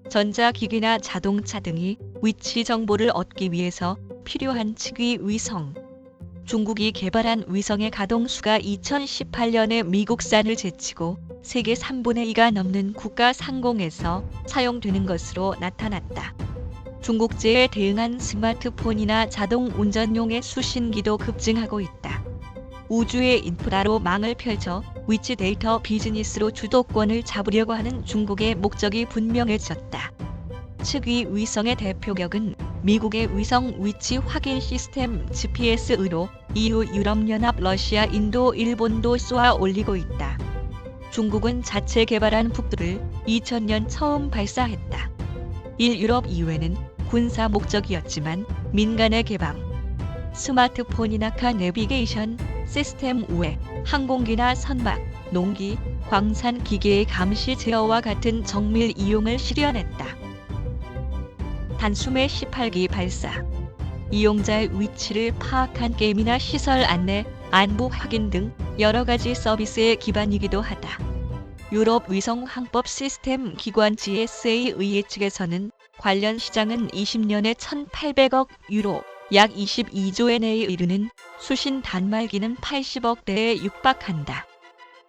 전자기기나 자동차 등이 위치 정보를 얻기 위해서 필요한 측위 위성. 중국이 개발한 위성의 가동수가 2018년에 미국산을 제치고 세계 3분의 2가 넘는 국가 상공에서 사용되는 것으로 나타났다. 중국제에 대응한 스마트폰이나 자동 운전용의 수신기도 급증하고 있다. 우주의 인프라로 망을 펼쳐 위치 데이터 비즈니스로 주도권을 잡으려고 하는 중국의 목적이 분명해졌다. 측위 위성의 대표격은 미국의 위성 위치 확인 시스템 GPS으로 EU, 유럽연합, 러시아, 인도, 일본도 쏘아 올리고 있다. 중국은 자체 개발한 북두를 2000년 처음 발사했다. 유럽 이외는 군사 목적이었지만 민간의 개방, 스마트폰이나 카 내비게이션 시스템 외 항공기나 선박, 농기, 광산 기계의 감시 제어와 같은 정밀 이용을 실현했다. 단숨에 18기 발사, 이용자의 위치를 파악한 게임이나 시설 안내, 안부 확인 등 여러 가지 서비스의 기반이기도 하다. 유럽 위성 항법 시스템 기관 GSA 측에서는 관련 시장은 20년에 1,800억 유로, 약 22조 엔에 이르는 수신 단말기는 80억 대에 육박한다.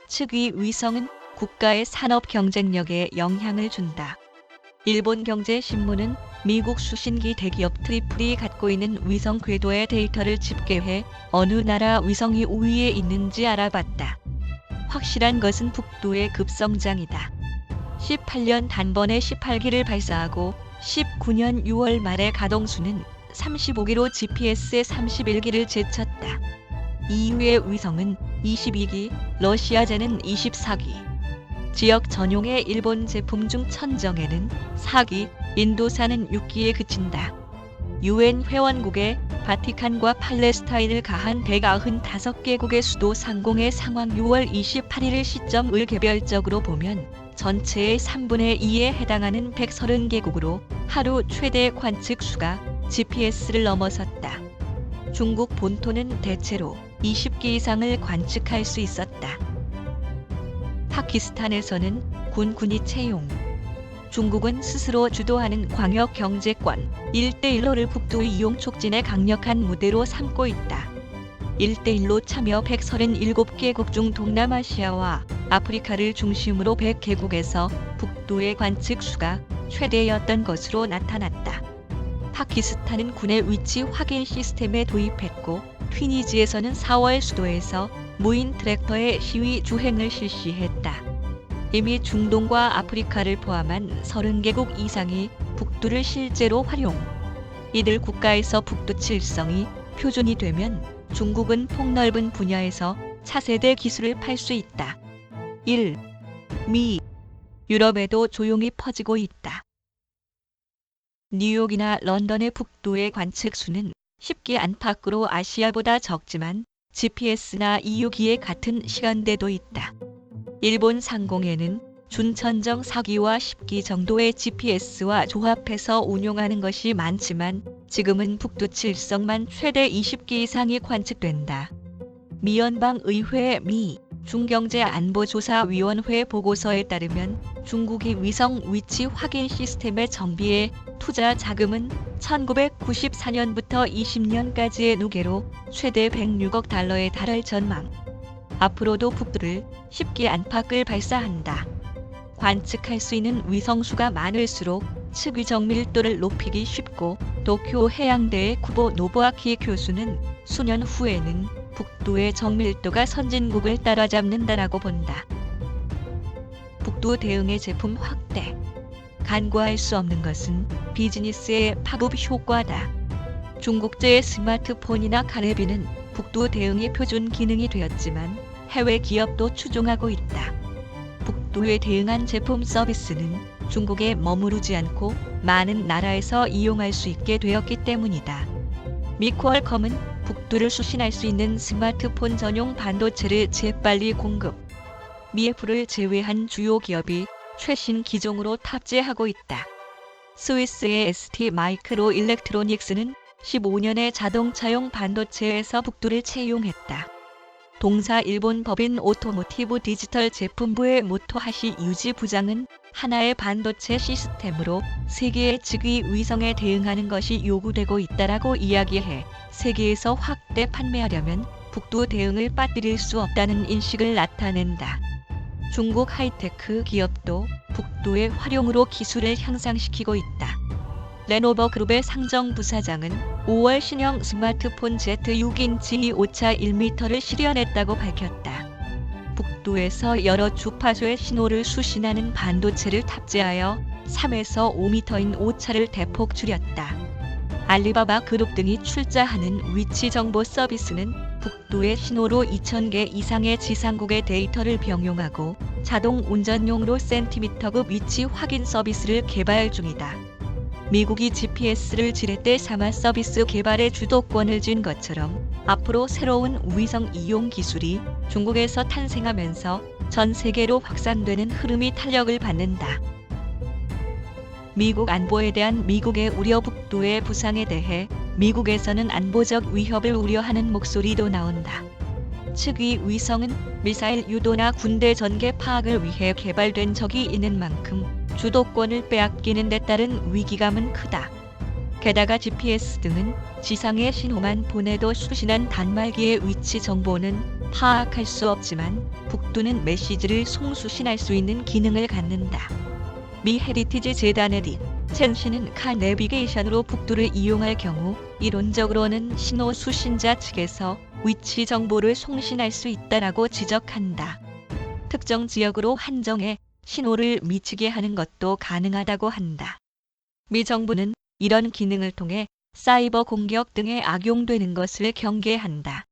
측위 위성은 국가의 산업 경쟁력에 영향을 준다. 일본 경제신문은 미국 수신기 대기업 트리플이 갖고 있는 위성 궤도의 데이터를 집계해 어느 나라 위성이 우위에 있는지 알아봤다. 확실한 것은 북두의 급성장이다. 18년 단번에 18기를 발사하고 19년 6월 말에 가동수는 35기로 GPS에 31기를 제쳤다. EU의 위성은 22기, 러시아제는 24기. 지역 전용의 일본 제품 중 천정에는 4기, 인도산은 6기에 그친다. UN 회원국의 바티칸과 팔레스타인을 가한 195개국의 수도 상공의 상황 6월 28일 시점을 개별적으로 보면 전체의 3분의 2에 해당하는 130개국으로 하루 최대 관측 수가 GPS를 넘어섰다. 중국 본토는 대체로 20기 이상을 관측할 수 있었다. 파키스탄에서는 군군이 채용. 중국은 스스로 주도하는 광역 경제권 1대1로를 북두 이용 촉진의 강력한 무대로 삼고 있다. 1대1로 참여 137개국 중 동남아시아와 아프리카를 중심으로 100개국에서 북두의 관측 수가 최대였던 것으로 나타났다. 파키스탄은 군의 위치 확인 시스템에 도입했고 튀니지에서는 4월 수도에서 무인 트랙터의 시위 주행을 실시했다. 이미 중동과 아프리카를 포함한 30개국 이상이 북두를 실제로 활용. 이들 국가에서 북두 칠성이 표준이 되면 중국은 폭넓은 분야에서 차세대 기술을 팔 수 있다. 1. 미. 유럽에도 조용히 퍼지고 있다. 뉴욕이나 런던의 북두의 관측 수는 10기 안팎으로 아시아보다 적지만 GPS나 EU기에 같은 시간대도 있다. 일본 상공에는 준천정 4기와 10기 정도의 GPS와 조합해서 운용하는 것이 많지만 지금은 북두 칠성만 최대 20기 이상이 관측된다. 미연방의회 미 중경제안보조사위원회 보고서에 따르면 중국이 위성 위치 확인 시스템의 정비에 투자 자금은 1994년부터 20년까지의 누계로 최대 106억 달러에 달할 전망. 앞으로도 북두를 10기 안팎을 발사한다. 관측할 수 있는 위성수가 많을수록 측위 정밀도를 높이기 쉽고 도쿄 해양대의 쿠보 노부아키 교수는 수년 후에는 북두의 정밀도가 선진국을 따라잡는다라고 본다. 북두 대응의 제품 확대. 간과할 수 없는 것은 비즈니스의 파급 효과다. 중국제의 스마트폰이나 카네비는 북두 대응의 표준 기능이 되었지만 해외 기업도 추종하고 있다. 북두에 대응한 제품 서비스는 중국에 머무르지 않고 많은 나라에서 이용할 수 있게 되었기 때문이다. 미 퀄컴은 북두를 수신할 수 있는 스마트폰 전용 반도체를 재빨리 공급. 미 애플을 제외한 주요 기업이 최신 기종으로 탑재하고 있다. 스위스의 ST 마이크로 일렉트로닉스는 15년의 자동차용 반도체에서 북두를 채용했다. 동사 일본 법인 오토모티브 디지털 제품부의 모토하시 유지 부장은 하나의 반도체 시스템으로 세계의 즉위 위성에 대응하는 것이 요구되고 있다라고 이야기해 세계에서 확대 판매하려면 북두 대응을 빠뜨릴 수 없다는 인식을 나타낸다. 중국 하이테크 기업도 북두의 활용으로 기술을 향상시키고 있다. 레노버 그룹의 상정 부사장은 5월 신형 스마트폰 Z6인치 오차 1m를 실현했다고 밝혔다. 북두에서 여러 주파수의 신호를 수신하는 반도체를 탑재하여 3에서 5m인 오차를 대폭 줄였다. 알리바바 그룹 등이 출자하는 위치 정보 서비스는 북두의 신호로 2,000개 이상의 지상국의 데이터를 병용하고 자동 운전용으로 센티미터급 위치 확인 서비스를 개발 중이다. 미국이 GPS를 지렛대 삼아 서비스 개발에 주도권을 쥔 것처럼 앞으로 새로운 위성 이용 기술이 중국에서 탄생하면서 전 세계로 확산되는 흐름이 탄력을 받는다. 미국 안보에 대한 미국의 우려 북두의 부상에 대해 미국에서는 안보적 위협을 우려하는 목소리도 나온다. 측위 위성은 미사일 유도나 군대 전개 파악을 위해 개발된 적이 있는 만큼 주도권을 빼앗기는 데 따른 위기감은 크다. 게다가 GPS 등은 지상의 신호만 보내도 수신한 단말기의 위치 정보는 파악할 수 없지만 북두는 메시지를 송수신할 수 있는 기능을 갖는다. 미 헤리티지 재단의 리 첸 씨는 카 내비게이션으로 북두를 이용할 경우 이론적으로는 신호 수신자 측에서 위치 정보를 송신할 수 있다라고 지적한다. 특정 지역으로 한정해 신호를 미치게 하는 것도 가능하다고 한다. 미 정부는 이런 기능을 통해 사이버 공격 등에 악용되는 것을 경계한다.